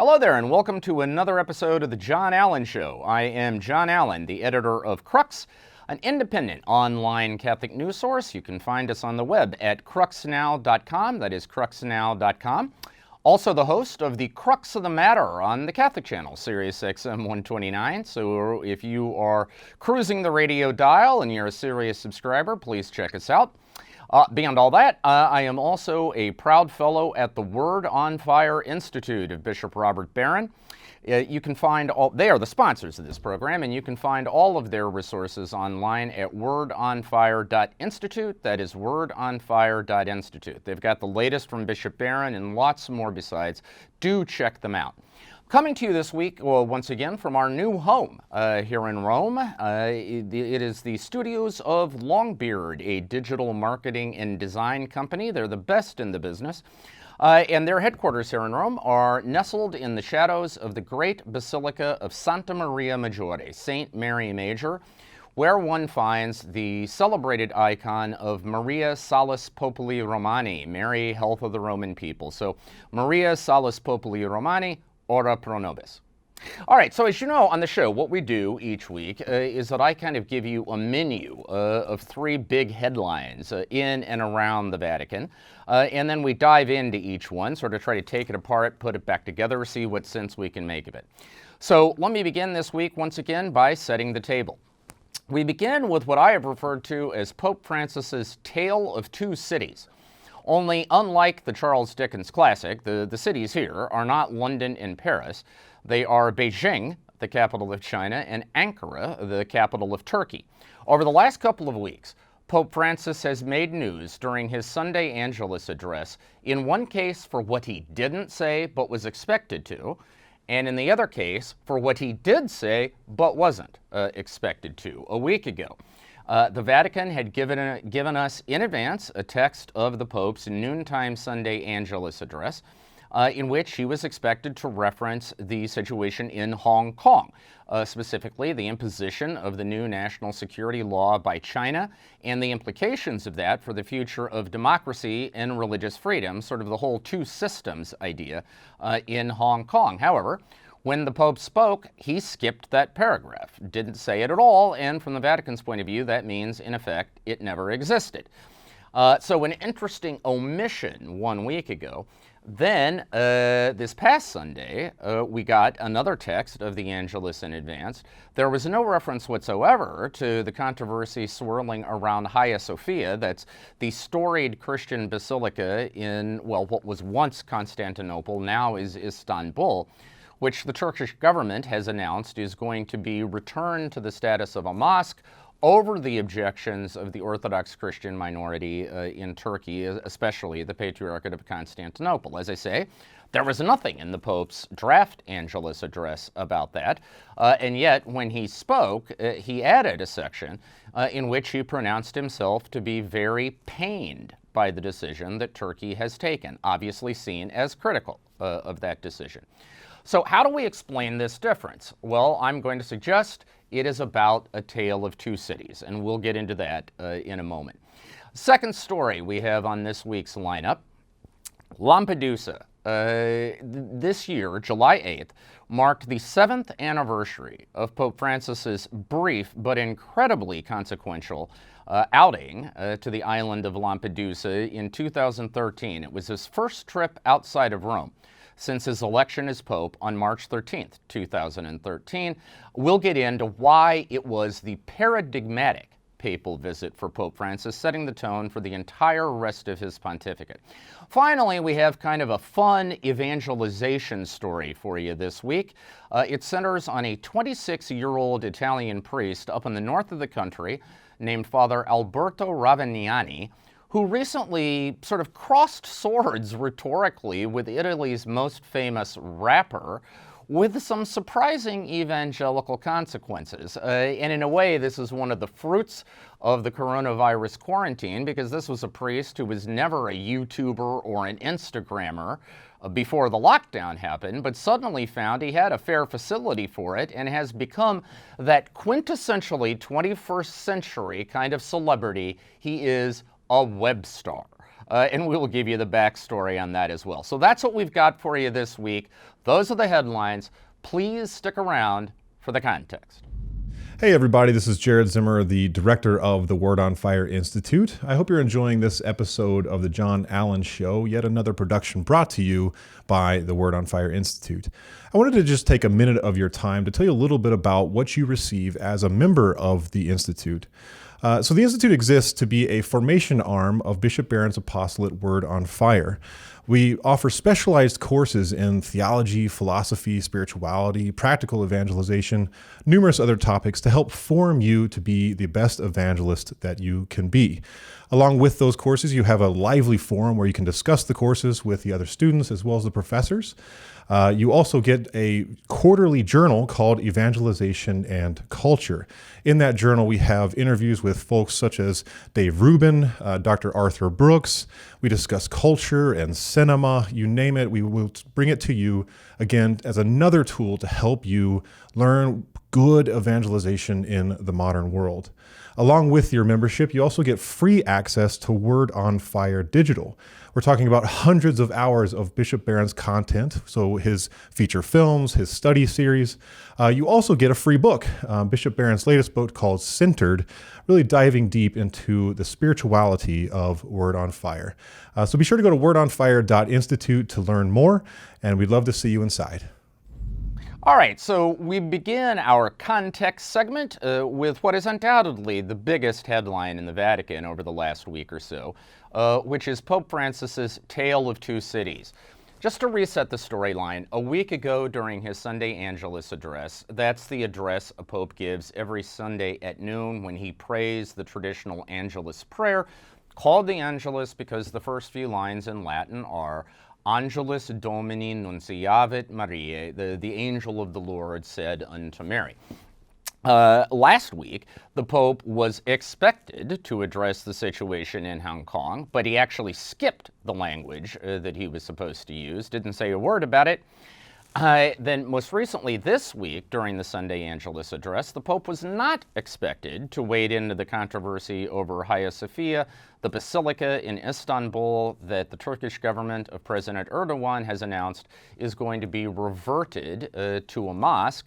Hello there, and welcome to another episode of The John Allen Show. I am John Allen, the editor of Crux, an independent online Catholic news source. You can find us on the web at cruxnow.com, that is cruxnow.com. Also the host of the Crux of the Matter on the Catholic channel, Sirius XM 129. So if you are cruising the radio dial and you're a Sirius subscriber, please check us out. Beyond all that, I am also a proud fellow at the Word on Fire Institute of Bishop Robert Barron. You can find they are the sponsors of this program, and you can find all of their resources online at wordonfire.institute. That is wordonfire.institute. They've got the latest from Bishop Barron and lots more besides. Do check them out. Coming to you this week, well, once again, from our new home here in Rome. It is the studios of Longbeard, a digital marketing and design company. They're the best in the business. And their headquarters here in Rome are nestled in the shadows of the great Basilica of Santa Maria Maggiore, St. Mary Major, where one finds the celebrated icon of Maria Salus Populi Romani, Mary, health of the Roman people. So Maria Salus Populi Romani, ora pro nobis. All right, so as you know on the show, what we do each week is that I kind of give you a menu of three big headlines in and around the Vatican, and then we dive into each one, sort of try to take it apart, put it back together, see what sense we can make of it. So let me begin this week once again by setting the table. We begin with what I have referred to as Pope Francis's Tale of Two Cities. Only, unlike the Charles Dickens classic, the cities here are not London and Paris. They are Beijing, the capital of China, and Ankara, the capital of Turkey. Over the last couple of weeks, Pope Francis has made news during his Sunday Angelus address, in one case for what he didn't say but was expected to, and in the other case for what he did say but wasn't expected to a week ago. The Vatican had given us in advance a text of the Pope's noontime Sunday Angelus address, in which he was expected to reference the situation in Hong Kong, specifically the imposition of the new national security law by China and the implications of that for the future of democracy and religious freedom, sort of the whole two systems idea in Hong Kong. However, when the Pope spoke, he skipped that paragraph, didn't say it at all, and from the Vatican's point of view, that means, in effect, it never existed. So an interesting omission 1 week ago. Then, this past Sunday, we got another text of the Angelus in advance. There was no reference whatsoever to the controversy swirling around Hagia Sophia, that's the storied Christian basilica in, well, what was once Constantinople, now is Istanbul, which the Turkish government has announced is going to be returned to the status of a mosque over the objections of the Orthodox Christian minority in Turkey, especially the Patriarchate of Constantinople. As I say, there was nothing in the Pope's draft Angelus address about that, and yet when he spoke, he added a section in which he pronounced himself to be very pained by the decision that Turkey has taken, obviously seen as critical of that decision. So how do we explain this difference? Well, I'm going to suggest it is about a tale of two cities, and we'll get into that in a moment. Second story we have on this week's lineup, Lampedusa. This year, July 8th, marked the 7th anniversary of Pope Francis's brief but incredibly consequential outing to the island of Lampedusa in 2013. It was his first trip outside of Rome since his election as Pope on March 13th, 2013. We'll get into why it was the paradigmatic papal visit for Pope Francis, setting the tone for the entire rest of his pontificate. Finally, we have kind of a fun evangelization story for you this week. It centers on a 26-year-old Italian priest up in the north of the country named Father Alberto Ravagnani, who recently sort of crossed swords rhetorically with Italy's most famous rapper, with some surprising evangelical consequences. And in a way, this is one of the fruits of the coronavirus quarantine, because this was a priest who was never a YouTuber or an Instagrammer before the lockdown happened, but suddenly found he had a fair facility for it and has become that quintessentially 21st century kind of celebrity. He is a webstar. and we will give you the backstory on that as well. So that's what we've got for you this week. Those are the headlines. Please stick around for the context. Hey everybody, this is Jared Zimmer, the director of the Word on Fire Institute. I hope you're enjoying this episode of the John Allen Show, yet another production brought to you by the Word on Fire Institute. I wanted to just take a minute of your time to tell you a little bit about what you receive as a member of the Institute. So the Institute exists to be a formation arm of Bishop Barron's apostolate Word on Fire. We offer specialized courses in theology, philosophy, spirituality, practical evangelization, numerous other topics to help form you to be the best evangelist that you can be. Along with those courses, you have a lively forum where you can discuss the courses with the other students as well as the professors. You also get a quarterly journal called Evangelization and Culture. In that journal, we have interviews with folks such as Dave Rubin, Dr. Arthur Brooks. We discuss culture and cinema, you name it. We will bring it to you, again, as another tool to help you learn good evangelization in the modern world. Along with your membership, you also get free access to Word on Fire Digital. We're talking about hundreds of hours of Bishop Barron's content, so his feature films, his study series. You also get a free book, Bishop Barron's latest book called Centered, really diving deep into the spirituality of Word on Fire. So be sure to go to wordonfire.institute to learn more, and we'd love to see you inside. All right, so we begin our context segment with what is undoubtedly the biggest headline in the Vatican over the last week or so, which is Pope Francis's Tale of Two Cities. Just to reset the storyline, a week ago during his Sunday Angelus address, that's the address a pope gives every Sunday at noon when he prays the traditional Angelus prayer, called the Angelus because the first few lines in Latin are Angelus Domini nunciavit Mariae, the angel of the Lord said unto Mary. Last week, the Pope was expected to address the situation in Hong Kong, but he actually skipped the language that he was supposed to use, didn't say a word about it. Then most recently this week, during the Sunday Angelus address, the Pope was not expected to wade into the controversy over Hagia Sophia, the basilica in Istanbul that the Turkish government of President Erdogan has announced is going to be reverted to a mosque.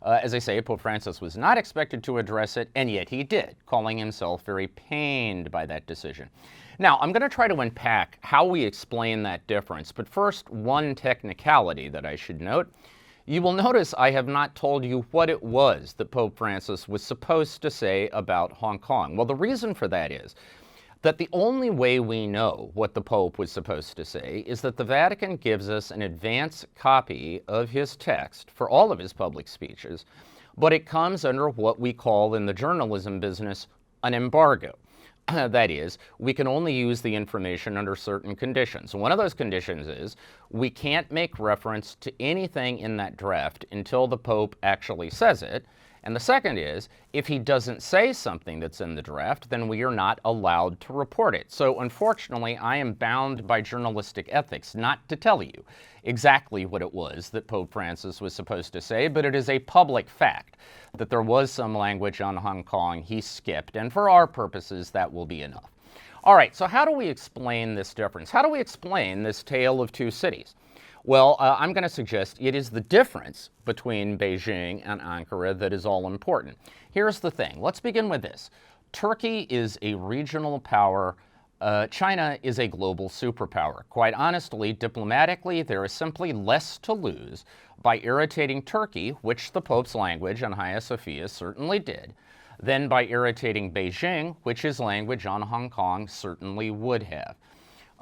As I say, Pope Francis was not expected to address it, and yet he did, calling himself very pained by that decision. Now, I'm going to try to unpack how we explain that difference, but first, one technicality that I should note. You will notice I have not told you what it was that Pope Francis was supposed to say about Hong Kong. Well, the reason for that is that the only way we know what the Pope was supposed to say is that the Vatican gives us an advance copy of his text for all of his public speeches, but it comes under what we call in the journalism business an embargo. That is, we can only use the information under certain conditions. One of those conditions is we can't make reference to anything in that draft until the Pope actually says it. And the second is, if he doesn't say something that's in the draft, then we are not allowed to report it. So unfortunately, I am bound by journalistic ethics not to tell you exactly what it was that Pope Francis was supposed to say, but it is a public fact that there was some language on Hong Kong he skipped, and for our purposes, that will be enough. All right, so how do we explain this difference? How do we explain this tale of two cities? Well, I'm going to suggest it is the difference between Beijing and Ankara that is all important. Here's the thing. Let's begin with this. Turkey is a regional power. China is a global superpower. Quite honestly, diplomatically, there is simply less to lose by irritating Turkey, which the Pope's language on Hagia Sophia certainly did, than by irritating Beijing, which his language on Hong Kong certainly would have.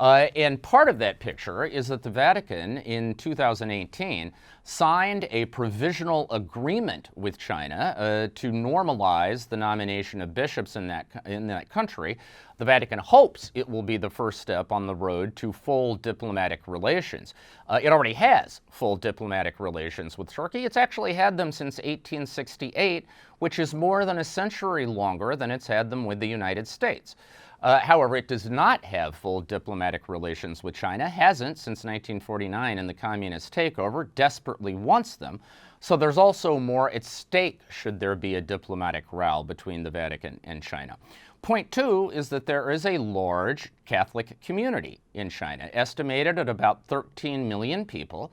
And part of that picture is that the Vatican in 2018 signed a provisional agreement with China to normalize the nomination of bishops in that country. The Vatican hopes it will be the first step on the road to full diplomatic relations. It already has full diplomatic relations with Turkey. It's actually had them since 1868, which is more than a century longer than it's had them with the United States. However, it does not have full diplomatic relations with China, hasn't since 1949 and the communist takeover, desperately wants them, So there's also more at stake should there be a diplomatic row between the Vatican and China. Point two is that there is a large Catholic community in China, estimated at about 13 million people.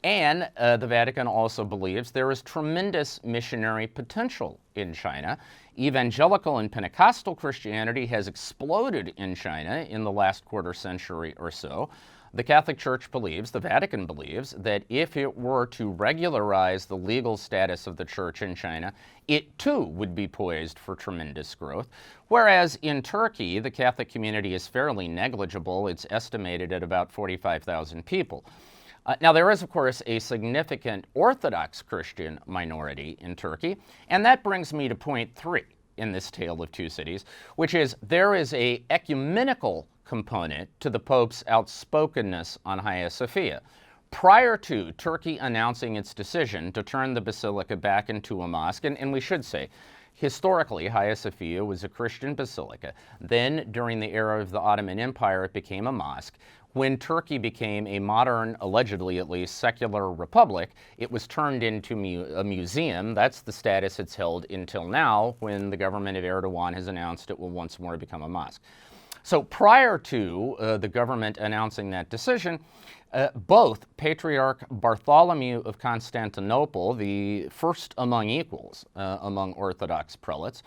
And the Vatican also believes there is tremendous missionary potential in China. Evangelical and Pentecostal Christianity has exploded in China in the last quarter century or so. The Catholic Church believes, the Vatican believes, that if it were to regularize the legal status of the church in China, it too would be poised for tremendous growth. Whereas in Turkey, the Catholic community is fairly negligible. It's estimated at about 45,000 people. Now, there is, of course, a significant Orthodox Christian minority in Turkey, and that brings me to point three in this tale of two cities, which is there is an ecumenical component to the Pope's outspokenness on Hagia Sophia. Prior to Turkey announcing its decision to turn the basilica back into a mosque, and we should say, historically, Hagia Sophia was a Christian basilica. Then, during the era of the Ottoman Empire, it became a mosque. When Turkey became a modern, allegedly at least, secular republic, it was turned into a museum. That's the status it's held until now, when the government of Erdogan has announced it will once more become a mosque. So prior to the government announcing that decision, both Patriarch Bartholomew of Constantinople, the first among equals among Orthodox prelates,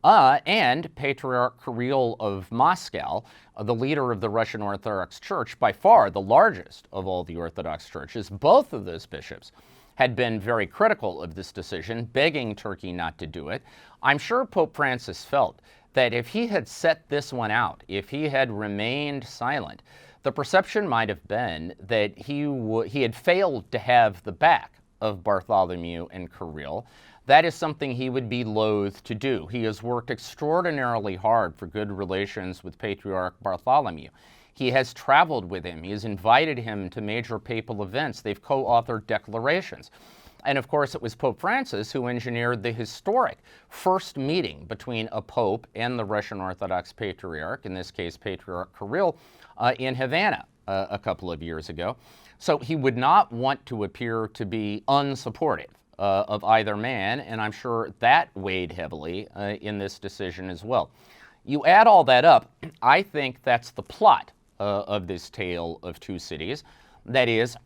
and Patriarch Kirill of Moscow, the leader of the Russian Orthodox Church, by far the largest of all the Orthodox churches, both of those bishops had been very critical of this decision, begging Turkey not to do it. I'm sure Pope Francis felt that if he had set this one out, if he had remained silent, the perception might have been that he had failed to have the back of Bartholomew and Kirill. That is something he would be loath to do. He has worked extraordinarily hard for good relations with Patriarch Bartholomew. He has traveled with him. He has invited him to major papal events. They've co-authored declarations. And of course, it was Pope Francis who engineered the historic first meeting between a pope and the Russian Orthodox Patriarch, in this case, Patriarch Kirill, in Havana a couple of years ago. So he would not want to appear to be unsupportive of either man, and I'm sure that weighed heavily in this decision as well. You add all that up, I think that's the plot of this tale of two cities. That is,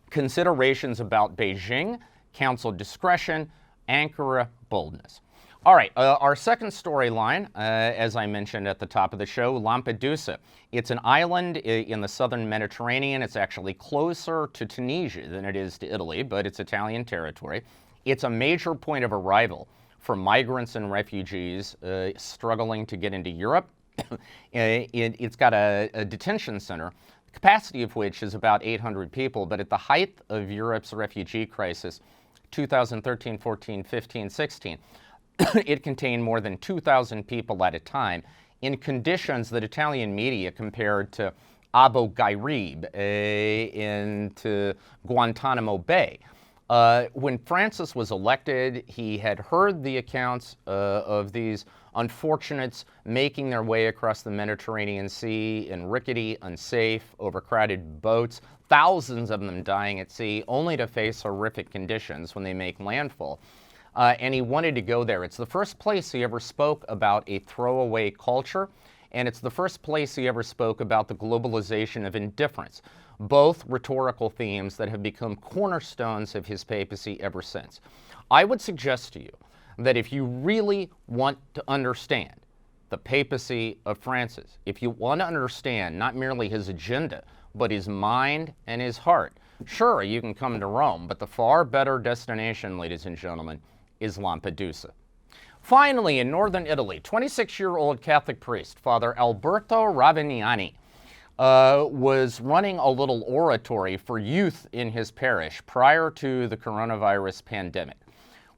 considerations about Beijing, council discretion, Ankara boldness. All right, our second storyline, as I mentioned at the top of the show, Lampedusa. It's an island in the southern Mediterranean. It's actually closer to Tunisia than it is to Italy, but it's Italian territory. It's a major point of arrival for migrants and refugees struggling to get into Europe. It's got a detention center, the capacity of which is about 800 people, but at the height of Europe's refugee crisis, 2013, 14, 15, 16, it contained more than 2,000 people at a time in conditions that Italian media compared to Abu Ghraib into Guantanamo Bay. When Francis was elected, he had heard the accounts of these unfortunates making their way across the Mediterranean Sea in rickety, unsafe, overcrowded boats, thousands of them dying at sea, only to face horrific conditions when they make landfall. And he wanted to go there. It's the first place he ever spoke about a throwaway culture, and it's the first place he ever spoke about the globalization of indifference, both rhetorical themes that have become cornerstones of his papacy ever since. I would suggest to you that if you really want to understand the papacy of Francis, if you want to understand not merely his agenda, but his mind and his heart, sure, you can come to Rome, but the far better destination, ladies and gentlemen, is Lampedusa. Finally, in northern Italy, 26-year-old Catholic priest, Father Alberto Ravagnani, was running a little oratory for youth in his parish prior to the coronavirus pandemic.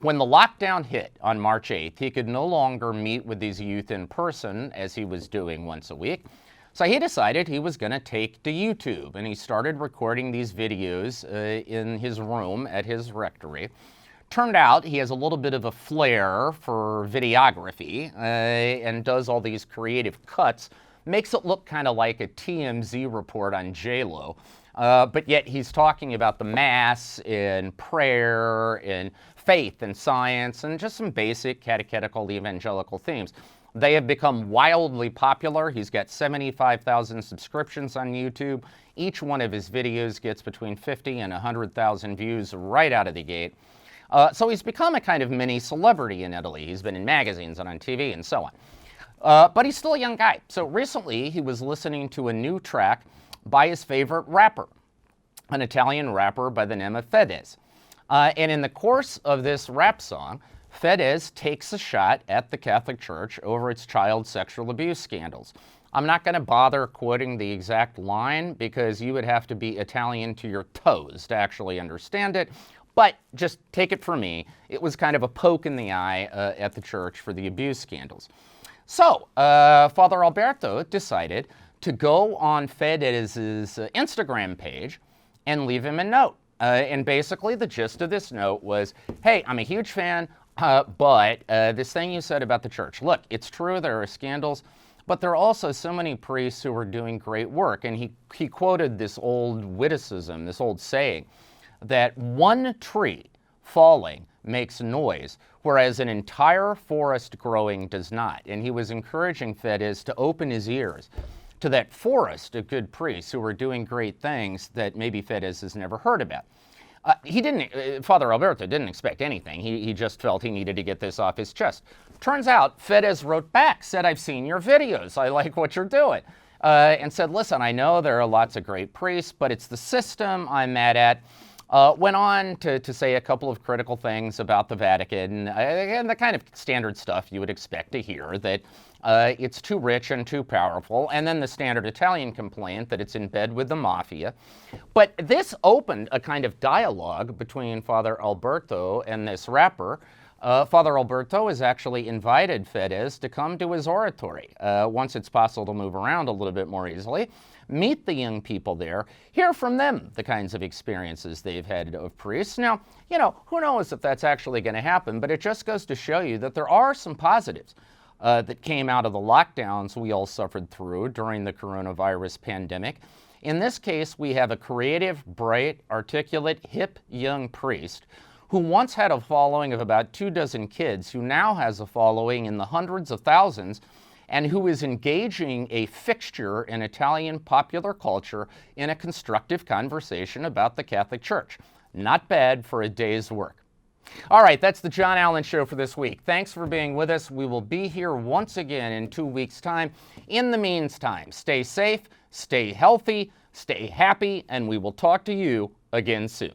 When the lockdown hit on March 8th, he could no longer meet with these youth in person as he was doing once a week. So he decided he was going to take to YouTube, and he started recording these videos in his room at his rectory. Turned out he has a little bit of a flair for videography and does all these creative cuts, makes it look kind of like a TMZ report on J-Lo. But yet he's talking about the Mass and prayer and faith and science and just some basic catechetical evangelical themes. They have become wildly popular. He's got 75,000 subscriptions on YouTube. Each one of his videos gets between 50 and 100,000 views right out of the gate. So he's become a kind of mini celebrity in Italy. He's been in magazines and on TV and so on. But he's still a young guy. So recently he was listening to a new track by his favorite rapper, an Italian rapper by the name of Fedez. And in the course of this rap song, Fedez takes a shot at the Catholic Church over its child sexual abuse scandals. I'm not going to bother quoting the exact line because you would have to be Italian to your toes to actually understand it. But just take it from me, it was kind of a poke in the eye at the church for the abuse scandals. So Father Alberto decided to go on Fedez's Instagram page and leave him a note. And basically the gist of this note was, hey, I'm a huge fan, but this thing you said about the church, look, it's true, there are scandals, but there are also so many priests who are doing great work. And he quoted this old witticism, this old saying, that one tree falling makes noise, whereas an entire forest growing does not. And he was encouraging Fedez to open his ears to that forest of good priests who are doing great things that maybe Fedez has never heard about. Father Alberto didn't expect anything. He just felt he needed to get this off his chest. Turns out Fedez wrote back, said, I've seen your videos. I like what you're doing. And said, listen, I know there are lots of great priests, but it's the system I'm mad at. Went on to say a couple of critical things about the Vatican, and the kind of standard stuff you would expect to hear, that it's too rich and too powerful, and then the standard Italian complaint that it's in bed with the mafia. But this opened a kind of dialogue between Father Alberto and this rapper. Father Alberto has actually invited Fedez to come to his oratory once it's possible to move around a little bit more easily. Meet the young people there, hear from them the kinds of experiences they've had of priests. Now, who knows if that's actually going to happen, but it just goes to show you that there are some positives that came out of the lockdowns we all suffered through during the coronavirus pandemic. In this case, we have a creative, bright, articulate, hip young priest who once had a following of about 24 kids, who now has a following in the hundreds of thousands, and who is engaging a fixture in Italian popular culture in a constructive conversation about the Catholic Church. Not bad for a day's work. All right, that's the John Allen Show for this week. Thanks for being with us. We will be here once again in 2 weeks' time. In the meantime, stay safe, stay healthy, stay happy, and we will talk to you again soon.